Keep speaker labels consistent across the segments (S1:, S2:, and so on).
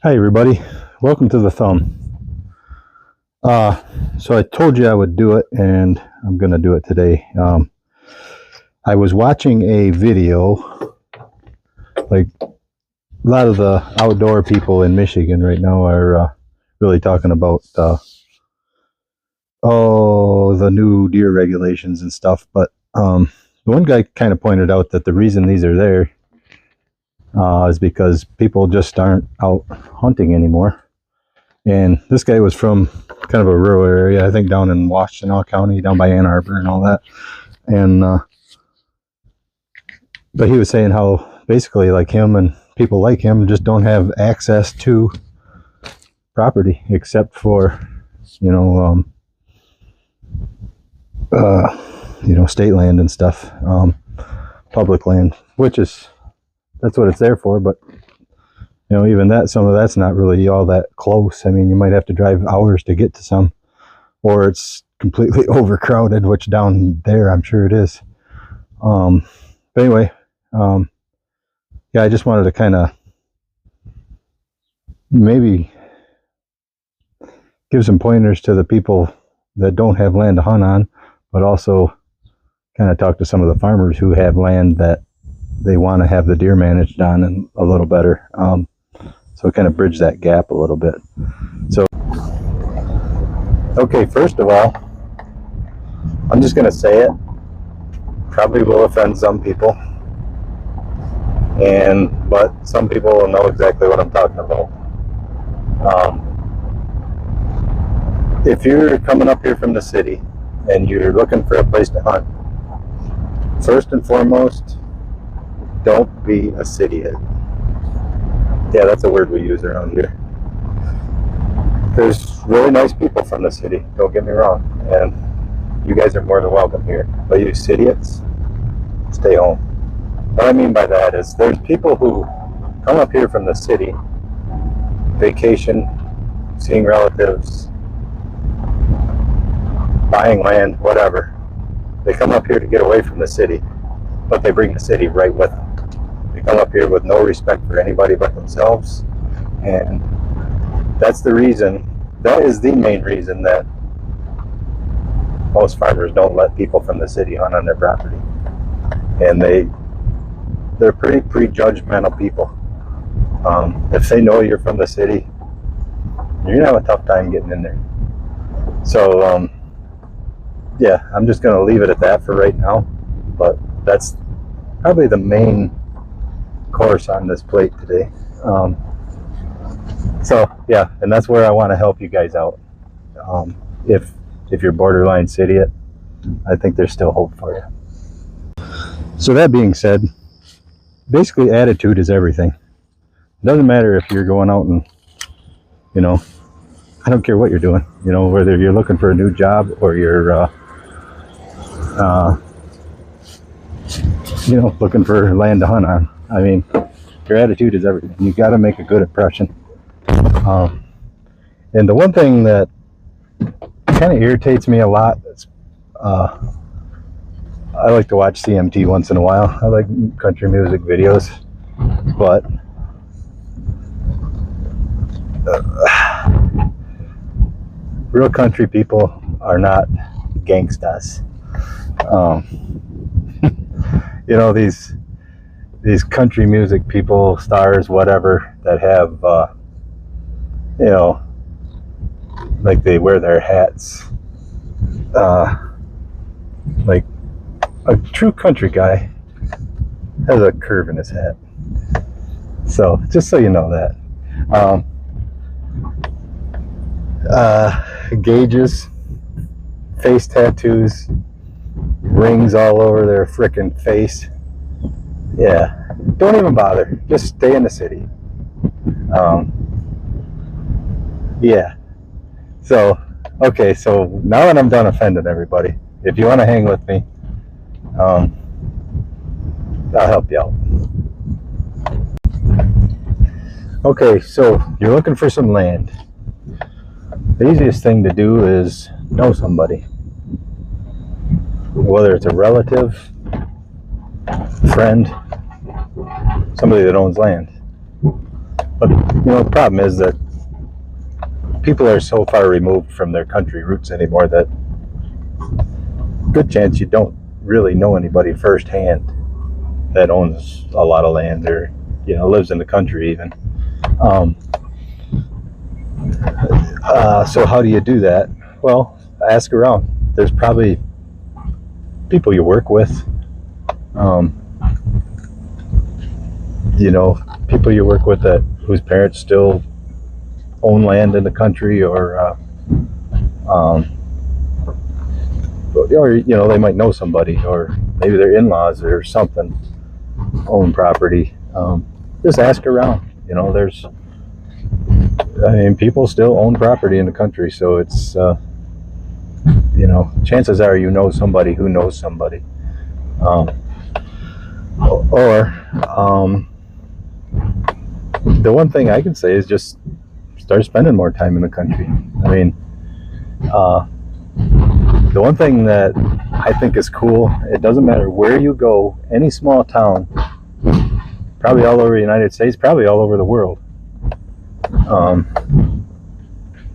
S1: Hi everybody, welcome to the thumb. So I told you I would do it, and I'm gonna do it today. I was watching a video. Like, a lot of the outdoor people in Michigan right now are really talking about the new deer regulations and stuff. But one guy kind of pointed out that the reason these are there is because people just aren't out hunting anymore. And this guy was from kind of a rural area, I think down in Washtenaw County, down by Ann Arbor and all that. And but he was saying how basically like him and people like him just don't have access to property except for, state land and stuff, public land, that's what it's there for. But even that, some of that's not really all that close. I mean, you might have to drive hours to get to some, or it's completely overcrowded, which down there I'm sure it is. But anyway, yeah, I just wanted to kind of maybe give some pointers to the people that don't have land to hunt on, but also kind of talk to some of the farmers who have land that they want to have the deer managed on and a little better. So kind of bridge that gap a little bit. So, okay, first of all, I'm just going to say it. Probably will offend some people, but some people will know exactly what I'm talking about. If you're coming up here from the city and you're looking for a place to hunt, first and foremost, don't be a cityite. Yeah, that's a word we use around here. There's really nice people from the city, don't get me wrong, and you guys are more than welcome here. But you cityites, stay home. What I mean by that is there's people who come up here from the city, vacation, seeing relatives, buying land, whatever. They come up here to get away from the city, but they bring the city right with them. They come up here with no respect for anybody but themselves, and that's the reason, that is the main reason that most farmers don't let people from the city hunt on their property. And they're pretty prejudgmental people. If they know you're from the city, you're gonna have a tough time getting in there. So yeah, I'm just gonna leave it at that for right now, but that's probably the main course on this plate today. So yeah, and that's where I want to help you guys out. If you're borderline cityite, I think there's still hope for you. So that being said, basically attitude is everything. It doesn't matter if you're going out and, I don't care what you're doing, whether you're looking for a new job or you're looking for land to hunt on. I mean, your attitude is everything. You got to make a good impression. And the one thing that kind of irritates me a lot is I like to watch CMT once in a while. I like country music videos, but real country people are not gangstas. These country music people, stars, whatever, that have like they wear their hats, like a true country guy has a curve in his hat. So just so you know that. Gauges, face tattoos, rings all over their frickin' face. Yeah, don't even bother. Just stay in the city. Yeah. So, okay, so now that I'm done offending everybody, if you want to hang with me, I'll help you out. Okay, so you're looking for some land. The easiest thing to do is know somebody. Whether it's a relative, friend, somebody that owns land. But the problem is that people are so far removed from their country roots anymore that good chance you don't really know anybody firsthand that owns a lot of land or lives in the country even. So how do you do that? Well, ask around. There's probably people you work with, people you work with that whose parents still own land in the country, or they might know somebody, or maybe their in-laws or something own property. Just ask around. People still own property in the country, so it's chances are somebody who knows somebody. The one thing I can say is just start spending more time in the country. The one thing that I think is cool, it doesn't matter where you go, any small town, probably all over the United States, probably all over the world.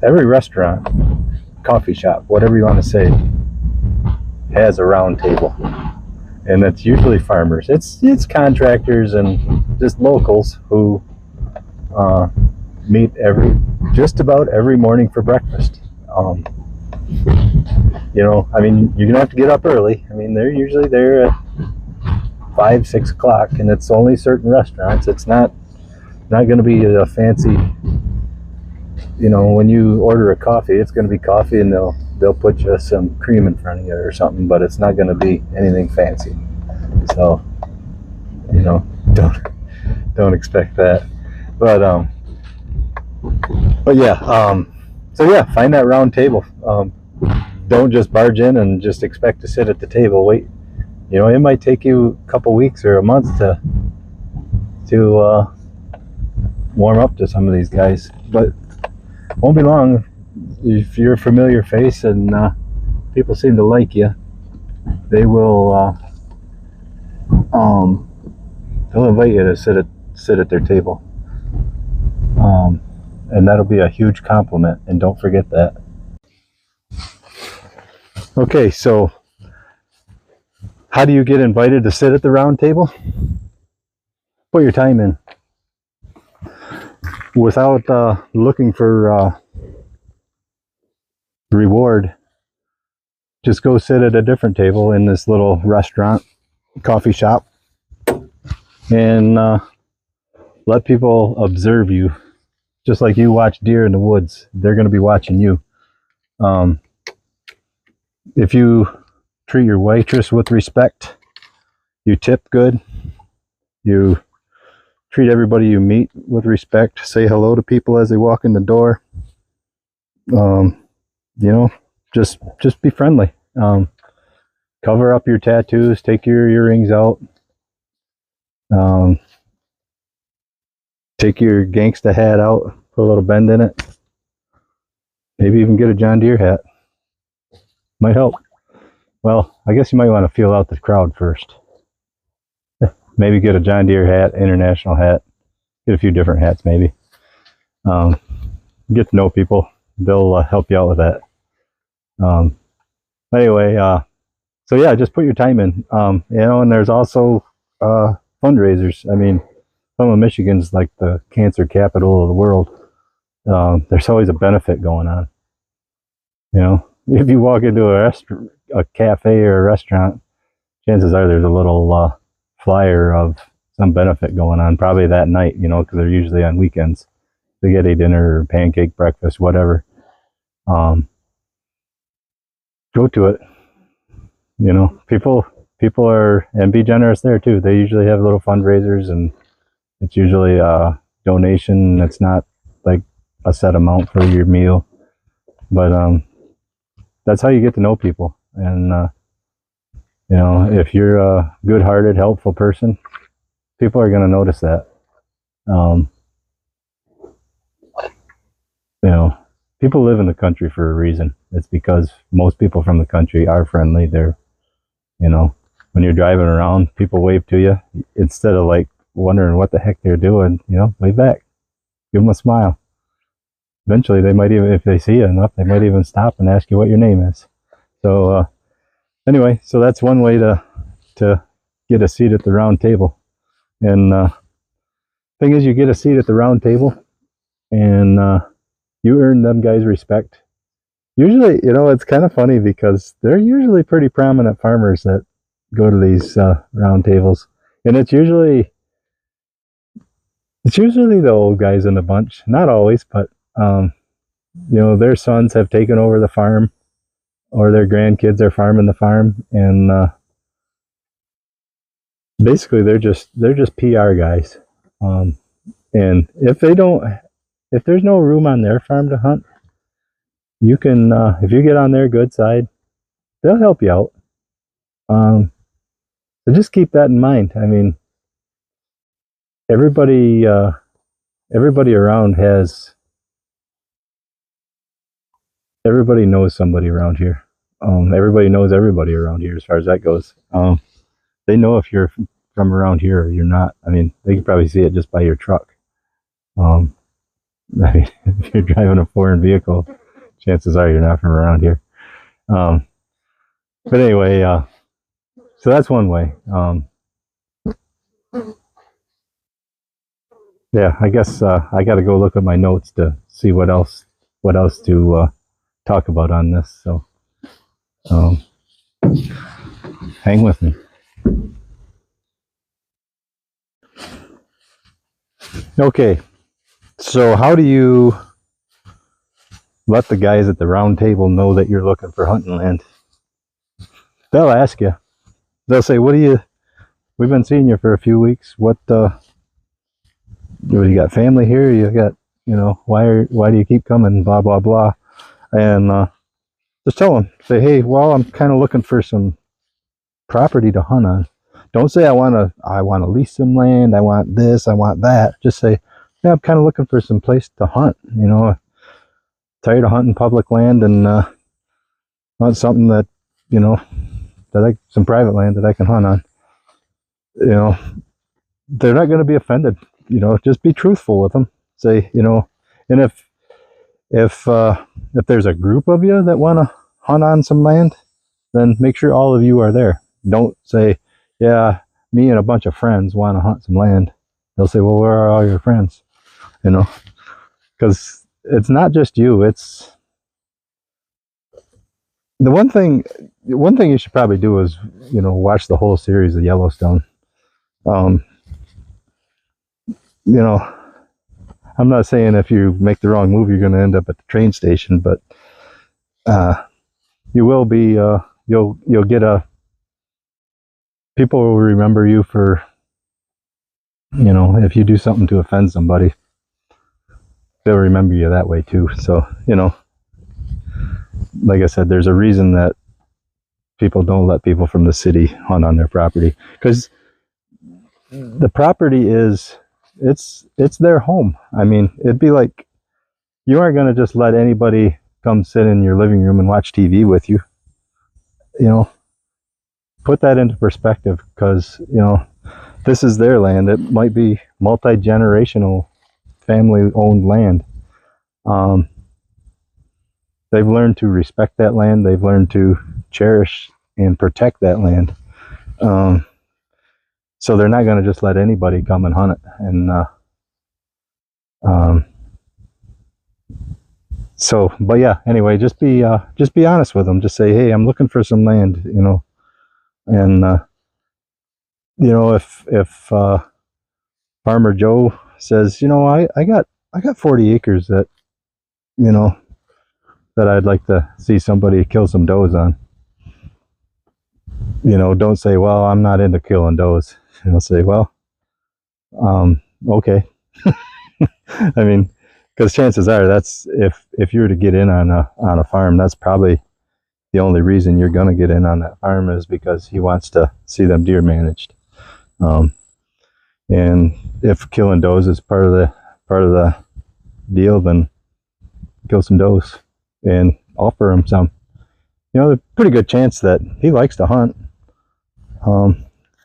S1: Every restaurant, coffee shop, whatever you want to say, has a round table. And it's usually farmers. It's contractors and just locals who meet just about every morning for breakfast. You're gonna have to get up early. They're usually there at 5, 6 o'clock, and it's only certain restaurants. It's not going to be a fancy. When you order a coffee, it's going to be coffee, and they'll put you some cream in front of you or something, but it's not going to be anything fancy. So, don't expect that. But yeah, find that round table. Don't just barge in and just expect to sit at the table. Wait, it might take you a couple weeks or a month to warm up to some of these guys, but won't be long. If you're a familiar face and people seem to like you, they will they'll invite you to sit at their table, and that'll be a huge compliment, and don't forget that. Okay, so how do you get invited to sit at the round table? Put your time in without looking for reward. Just go sit at a different table in this little restaurant, coffee shop, and let people observe you. Just like you watch deer in the woods, they're going to be watching you. If you treat your waitress with respect, you tip good, you treat everybody you meet with respect, say hello to people as they walk in the door, just be friendly. Cover up your tattoos, take your earrings out, take your gangsta hat out, put a little bend in it, maybe even get a John Deere hat. Might help. Well, I guess you might want to feel out the crowd first. Maybe get a John Deere hat, international hat, get a few different hats maybe. Get to know people. They'll help you out with that. Anyway, so yeah, just put your time in. And there's also fundraisers. Some of Michigan's like the cancer capital of the world. There's always a benefit going on. If you walk into a cafe or a restaurant, chances are there's a little flyer of some benefit going on, probably that night, because they're usually on weekends. Spaghetti dinner or pancake breakfast, whatever. Go to it. People are, and be generous there too. They usually have little fundraisers, and it's usually a donation. It's not like a set amount for your meal, but that's how you get to know people. And if you're a good-hearted, helpful person, people are going to notice that. People live in the country for a reason. It's because most people from the country are friendly. They're, when you're driving around, people wave to you. Instead of like wondering what the heck they're doing, wave back. give them a smile. Eventually, they might even, if they see you enough, they might even stop and ask you what your name is. So anyway, so that's one way to get a seat at the round table. And thing is, you get a seat at the round table, and you earn them guys' respect. Usually, you know, it's kind of funny because they're usually pretty prominent farmers that go to these round tables, and it's usually the old guys in the bunch. Not always, but you know, their sons have taken over the farm, or their grandkids are farming the farm, and basically they're just PR guys. And if there's no room on their farm to hunt, you can, if you get on their good side, they'll help you out. So just keep that in mind. I mean, everybody around everybody knows somebody around here. Everybody knows everybody around here as far as that goes. They know if you're from around here or you're not. I mean, they can probably see it just by your truck. I mean, if you're driving a foreign vehicle, chances are you're not from around here. But anyway, so that's one way. Yeah, I guess I got to go look at my notes to see what else to talk about on this. So hang with me. Okay, so how do you let the guys at the round table know that you're looking for hunting land? They'll ask you. They'll say, we've been seeing you for a few weeks. What you got family here? You got, you know, why do you keep coming? Blah, blah, blah. And just tell them, say, hey, well, I'm kind of looking for some property to hunt on. Don't say I want to lease some land. I want this. I want that. Just say, yeah, I'm kind of looking for some place to hunt. You know, tired of hunting public land and want something that, you know, some private land that I can hunt on. You know, they're not going to be offended. You know, just be truthful with them. Say, you know, and if there's a group of you that want to hunt on some land, then make sure all of you are there. Don't say, yeah, me and a bunch of friends want to hunt some land. They'll say, well, where are all your friends? You know, because it's not just you. It's the one thing you should probably do is, you know, watch the whole series of Yellowstone. You know, I'm not saying if you make the wrong move, you're going to end up at the train station, but you will be. You'll get people will remember you for, you know, if you do something to offend somebody, they'll remember you that way too. So, you know, like I said, there's a reason that people don't let people from the city hunt on their property, because the property it's their home. I mean, it'd be like you aren't going to just let anybody come sit in your living room and watch TV with you. You know, put that into perspective, because, you know, this is their land. It might be multi-generational family-owned land. They've learned to respect that land. They've learned to cherish and protect that land. So they're not going to just let anybody come and hunt it. And so, but yeah, anyway, just be honest with them. Just say, hey, I'm looking for some land, you know, and you know, if Farmer Joe says, you know, I got 40 acres that, you know, that I'd like to see somebody kill some does on. You know, don't say, well, I'm not into killing does. You know, say, well, okay. I mean, because chances are that's if you were to get in on a farm, that's probably the only reason you're going to get in on that farm is because he wants to see them deer managed. And if killing does is part of the deal, then kill some does and offer him some. You know, there's a pretty good chance that he likes to hunt.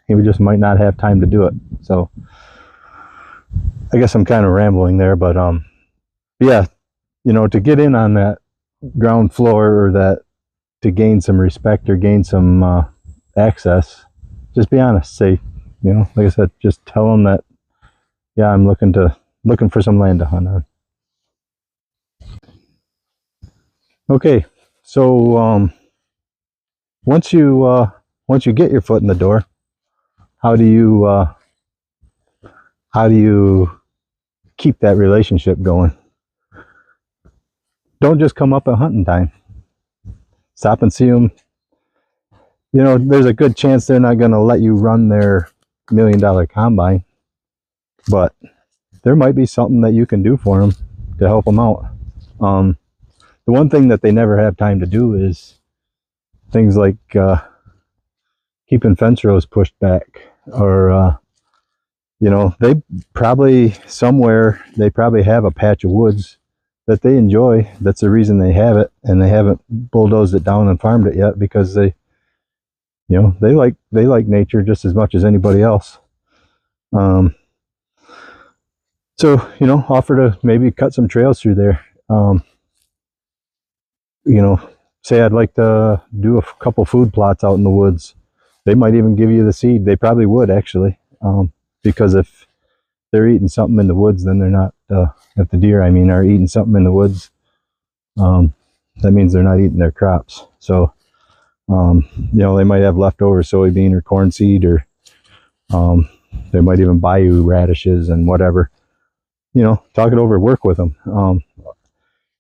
S1: He just might not have time to do it. So I guess I'm kind of rambling there, but yeah, you know, to get in on that ground floor, or that to gain some respect or gain some access, just be honest. Say, you know, like I said, just tell them that, yeah, I'm looking for some land to hunt on. Okay, so once you get your foot in the door, how do you keep that relationship going? Don't just come up at hunting time. Stop and see them. You know, there's a good chance they're not going to let you run their $1 million combine, but there might be something that you can do for them to help them out. The one thing that they never have time to do is things like keeping fence rows pushed back, or you know, they probably have a patch of woods that they enjoy. That's the reason they have it, and they haven't bulldozed it down and farmed it yet, because they, you know, they like nature just as much as anybody else. So, you know, offer to maybe cut some trails through there. You know, say I'd like to do a couple food plots out in the woods. They might even give you the seed. They probably would, actually, because if they're eating something in the woods, then they're not, if the deer, I mean, are eating something in the woods, that means they're not eating their crops. So, you know, they might have leftover soybean or corn seed, or they might even buy you radishes and whatever. You know, talk it over, work with them.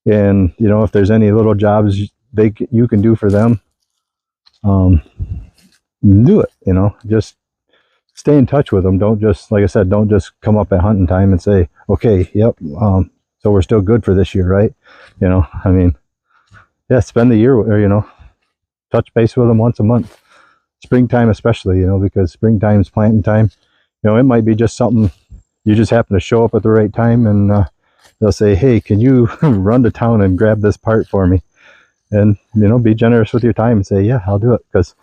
S1: And, you know, if there's any little jobs you can do for them, do it. You know, just stay in touch with them. Don't just, like I said, don't just come up at hunting time and say, okay, yep, so we're still good for this year, right? You know, I mean, yeah, spend the year, or, you know, touch base with them once a month. Springtime especially, you know, because springtime's planting time. You know, it might be just something, you just happen to show up at the right time, and they'll say, hey, can you run to town and grab this part for me? And, you know, be generous with your time and say, yeah, I'll do it. Because,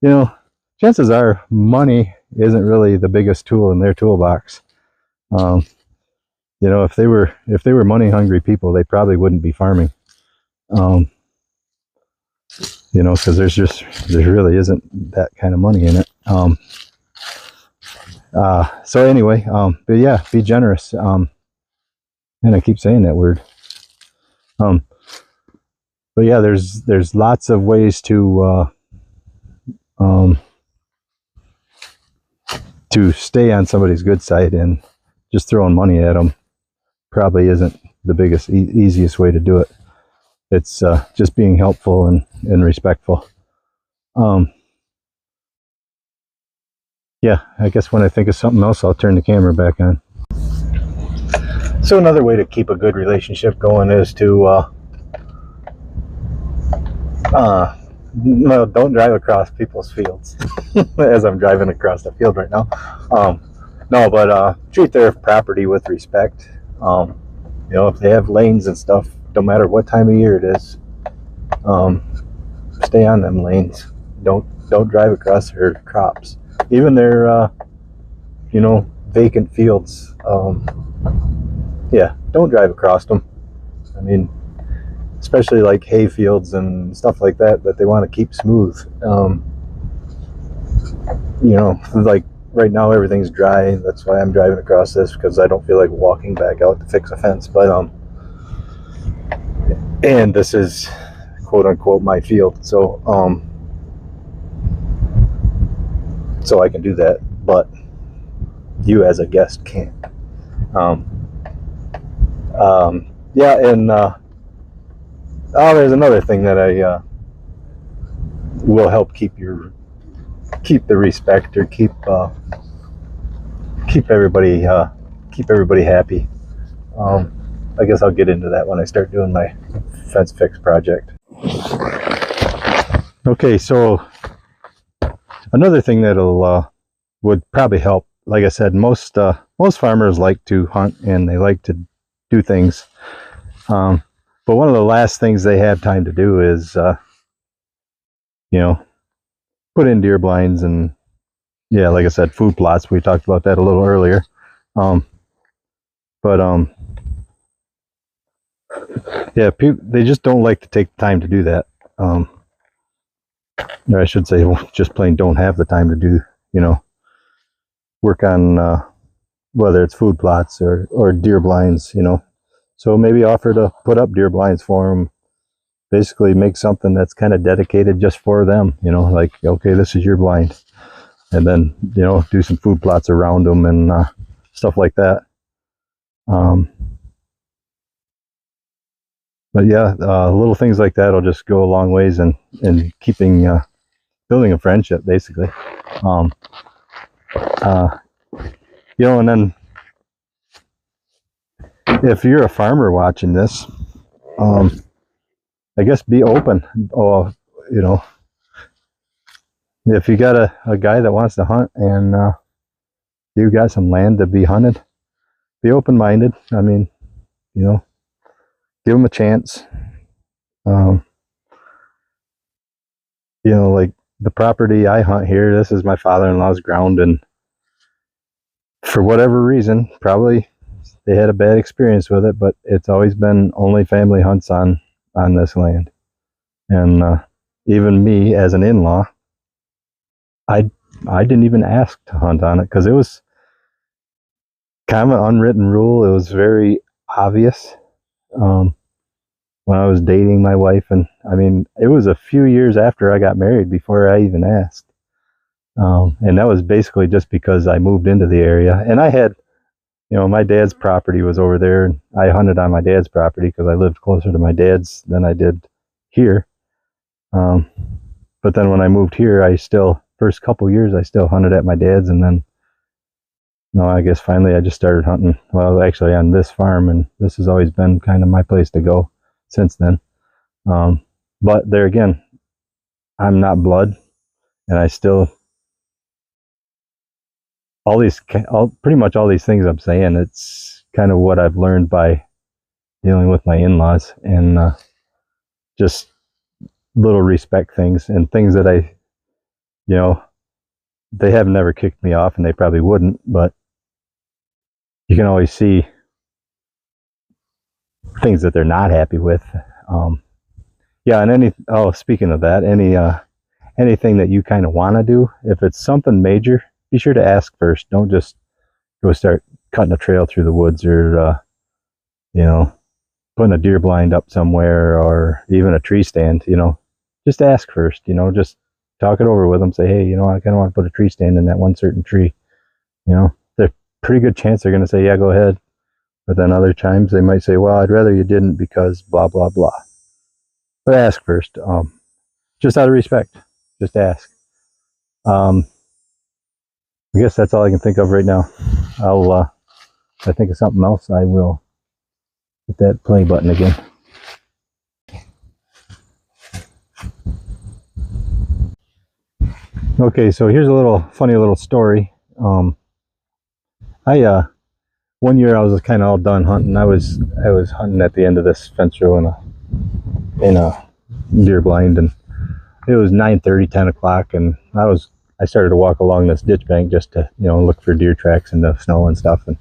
S1: you know, chances are money isn't really the biggest tool in their toolbox. You know, if they were money hungry people, they probably wouldn't be farming. You know, because there really isn't that kind of money in it. So anyway, but yeah, be generous. And I keep saying that word. But yeah, there's lots of ways to stay on somebody's good side, and just throwing money at them probably isn't the biggest, easiest way to do it. It's just being helpful and respectful. Yeah, I guess when I think of something else, I'll turn the camera back on. So another way to keep a good relationship going is to no, don't drive across people's fields. As I'm driving across the field right now. No, but treat their property with respect. You know, if they have lanes and stuff, no matter what time of year it is, stay on them lanes. Don't drive across their crops, even their you know, vacant fields. Yeah, don't drive across them. I mean, especially like hay fields and stuff like that they want to keep smooth. You know, like right now everything's dry. That's why I'm driving across this, because I don't feel like walking back out to fix a fence. But and this is quote unquote my field, so so I can do that, but you as a guest can't. Yeah, and oh, there's another thing that I will help keep the respect, or keep everybody happy. I guess I'll get into that when I start doing my fence fix project. Okay, so another thing that'll would probably help. Like I said, most farmers like to hunt, and they like to do things. But one of the last things they have time to do is, you know, put in deer blinds, and yeah, like I said, food plots. We talked about that a little earlier. But yeah, they just don't like to take the time to do that. Or I should say, just plain don't have the time to do, work on whether it's food plots or deer blinds, So maybe offer to put up deer blinds for them. Basically, make something that's kind of dedicated just for them, like, okay, this is your blind. And then, do some food plots around them and stuff like that. But yeah, little things like that will just go a long ways in keeping, building a friendship, basically. And then if you're a farmer watching this, I guess be open. If you got a guy that wants to hunt and you got some land to be hunted, be open-minded. I mean, give them a chance. Like the property I hunt here, this is my father-in-law's ground, and for whatever reason, probably they had a bad experience with it, but it's always been only family hunts on this land. And even me as an in-law, I didn't even ask to hunt on it because it was kind of an unwritten rule. It was very obvious when I was dating my wife, and I mean, it was a few years after I got married before I even asked. And that was basically just because I moved into the area, and I had, my dad's property was over there, and I hunted on my dad's property because I lived closer to my dad's than I did here. But then when I moved here, first couple years, I still hunted at my dad's, and then, I guess finally I just started hunting, well, actually on this farm, and this has always been kind of my place to go since then. But there again, I'm not blood, and I still, pretty much all these things I'm saying, it's kind of what I've learned by dealing with my in-laws, and just little respect things and things that they have never kicked me off, and they probably wouldn't, but you can always see things that they're not happy with. Yeah, and speaking of that, anything that you kind of want to do, if it's something major, be sure to ask first. Don't just go start cutting a trail through the woods, or putting a deer blind up somewhere, or even a tree stand. Just ask first. Just talk it over with them. Say, hey, I kind of want to put a tree stand in that one certain tree. There's a pretty good chance they're going to say, yeah, go ahead. But then other times they might say, well, I'd rather you didn't because blah, blah, blah. But ask first. Just out of respect. Just ask. I guess that's all I can think of right now. If I think of something else, I will hit that play button again. Okay, so here's a funny little story. One year I was kind of all done hunting. I was hunting at the end of this fence row in a deer blind, and it was 9:30, 10 o'clock, and I started to walk along this ditch bank just to look for deer tracks in the snow and stuff and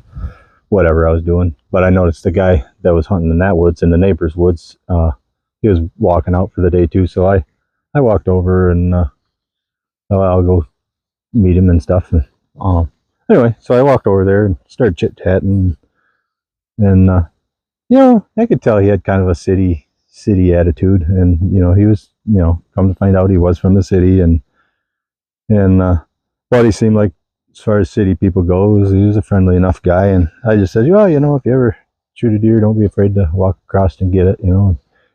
S1: whatever I was doing. But I noticed the guy that was hunting in that woods, in the neighbor's woods, he was walking out for the day too. So I walked over and I'll go meet him and stuff. And anyway, so I walked over there and started chit-chatting, and I could tell he had kind of a city attitude, and he was, come to find out, he was from the city, and but he seemed like, as far as city people go, he was a friendly enough guy. And I just said, if you ever shoot a deer, don't be afraid to walk across and get it,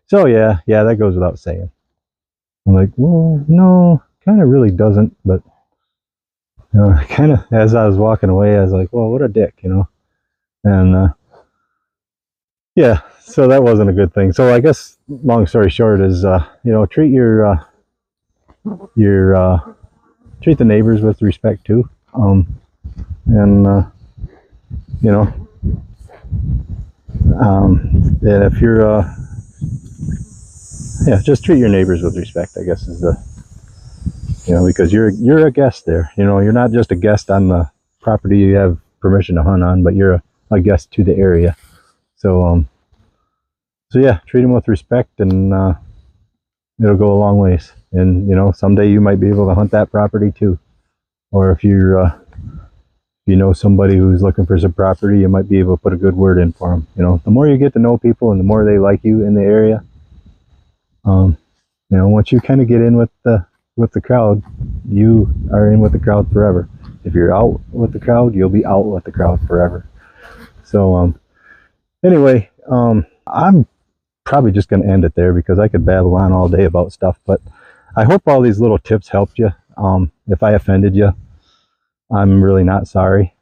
S1: So yeah, that goes without saying. I'm like, well, no, kind of really doesn't, but kind of, as I was walking away, I was like, well, what a dick, and yeah, so that wasn't a good thing. So I guess, long story short is, treat treat the neighbors with respect too, and if you're just treat your neighbors with respect, I guess, is the, because you're a guest there. You're not just a guest on the property you have permission to hunt on, but you're a guest to the area. So so yeah, treat them with respect, and it'll go a long ways. And you know, someday you might be able to hunt that property too. Or if you're you know somebody who's looking for some property, you might be able to put a good word in for them. You know, the more you get to know people and the more they like you in the area, you know, once you kind of get in with the crowd, you are in with the crowd forever. If you're out with the crowd, you'll be out with the crowd forever. So anyway, I'm probably just going to end it there because I could babble on all day about stuff, but I hope all these little tips helped you. If I offended you, I'm really not sorry,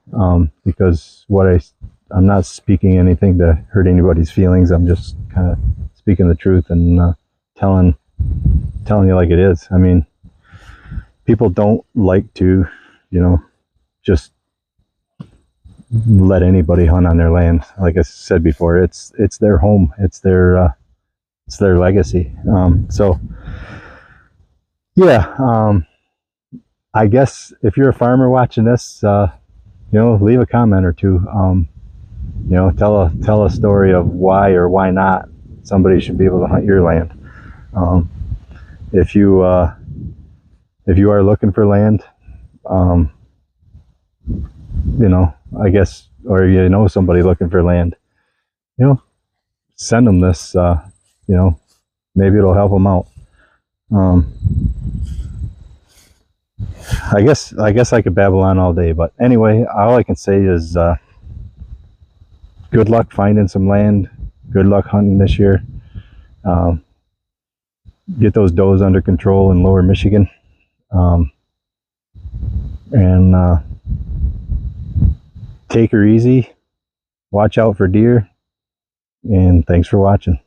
S1: because I'm not speaking anything to hurt anybody's feelings. I'm just kind of speaking the truth and telling you like it is. I mean, people don't like to, you know, just let anybody hunt on their land. Like I said before, it's their home, it's their legacy. So yeah, I guess if you're a farmer watching this, you know, leave a comment or two. You know, tell a story of why or why not somebody should be able to hunt your land. If you are looking for land, you know, I guess, or you know somebody looking for land, you know, send them this. You know, maybe it'll help them out. I guess I could babble on all day, but anyway, all I can say is good luck finding some land. Good luck hunting this year. Get those does under control in lower Michigan. And take her easy. Watch out for deer. And thanks for watching.